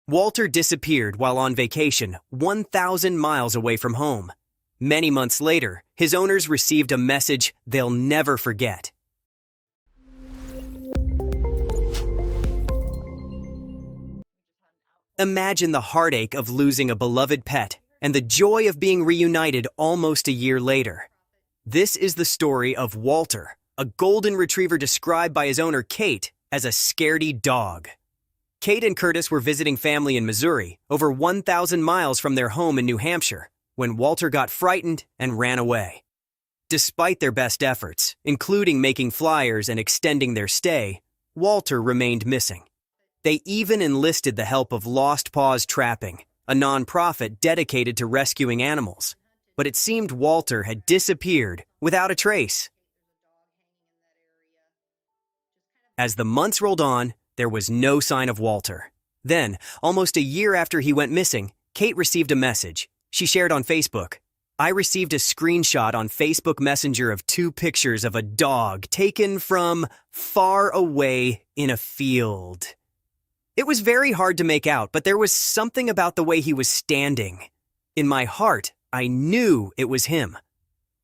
Walter disappeared while on vacation 1,000 miles away from home. Many months later, his owners received a message they'll never forget. Imagine the heartache of losing a beloved pet and the joy of being reunited almost a year later. This is the story of Walter, a golden retriever described by his owner Kate as a scaredy dog. Kate and Curtis were visiting family in Missouri, over 1,000 miles from their home in New Hampshire, when Walter got frightened and ran away. Despite their best efforts, including making flyers and extending their stay, Walter remained missing. They even enlisted the help of Lost Paws Trapping, a nonprofit dedicated to rescuing animals. But it seemed Walter had disappeared without a trace. As the months rolled on, there was no sign of Walter. Then, almost a year after he went missing, Kate received a message. She shared on Facebook, "I received a screenshot on Facebook Messenger of 2 pictures of a dog taken from far away in a field." It was very hard to make out, but there was something about the way he was standing. In my heart, I knew it was him.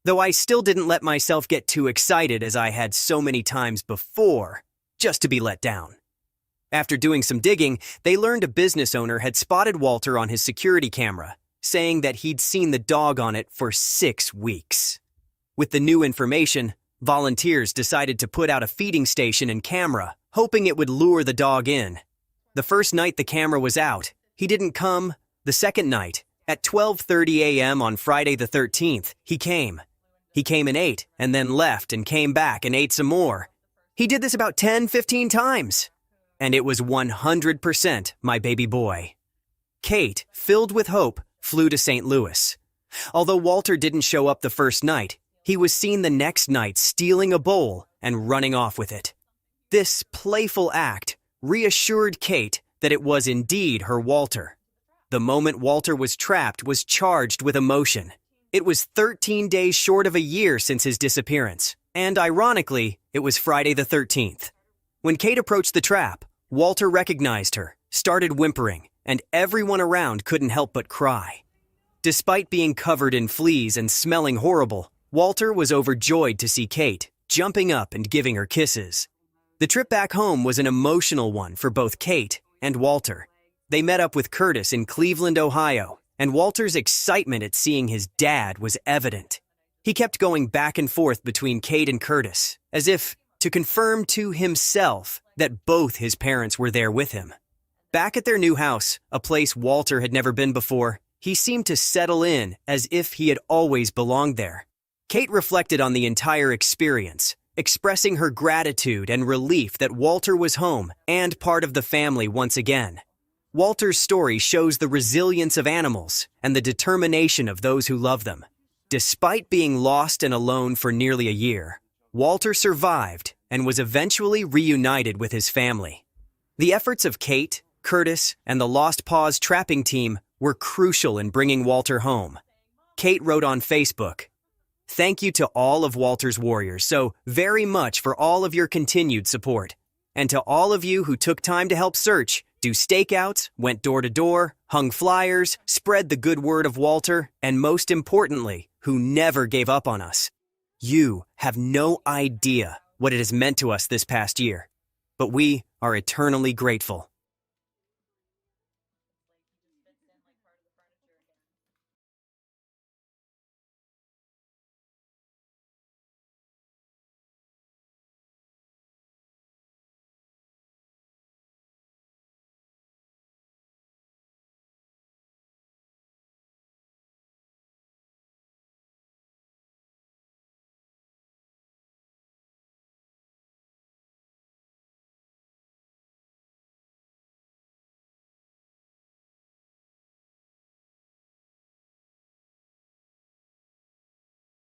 Though I still didn't let myself get too excited as I had so many times before, just to be let down. After doing some digging, they learned a business owner had spotted Walter on his security camera, saying that he'd seen the dog on it for 6 weeks. With the new information, volunteers decided to put out a feeding station and camera, hoping it would lure the dog in. The first night the camera was out, he didn't come. The second night, at 12:30 a.m. on Friday the 13th, he came. He came and ate, and then left and came back and ate some more. He did this about 10-15 times. And it was 100% my baby boy. Kate, filled with hope, flew to St. Louis. Although Walter didn't show up the first night, he was seen the next night stealing a bowl and running off with it. This playful act reassured Kate that it was indeed her Walter. The moment Walter was trapped was charged with emotion. It was 13 days short of a year since his disappearance, and ironically, it was Friday the 13th. When Kate approached the trap, Walter recognized her, started whimpering, and everyone around couldn't help but cry. Despite being covered in fleas and smelling horrible, Walter was overjoyed to see Kate, jumping up and giving her kisses. The trip back home was an emotional one for both Kate and Walter. They met up with Curtis in Cleveland, Ohio, and Walter's excitement at seeing his dad was evident. He kept going back and forth between Kate and Curtis, as if to confirm to himself that both his parents were there with him. Back at their new house, a place Walter had never been before, he seemed to settle in as if he had always belonged there. Kate reflected on the entire experience, expressing her gratitude and relief that Walter was home and part of the family once again. Walter's story shows the resilience of animals and the determination of those who love them. Despite being lost and alone for nearly a year, Walter survived and was eventually reunited with his family. The efforts of Kate, Curtis, and the Lost Paws trapping team were crucial in bringing Walter home. Kate wrote on Facebook, "Thank you to all of Walter's warriors so very much for all of your continued support. And to all of you who took time to help search, do stakeouts, went door to door, hung flyers, spread the good word of Walter, and most importantly, who never gave up on us. You have no idea what it has meant to us this past year, but we are eternally grateful."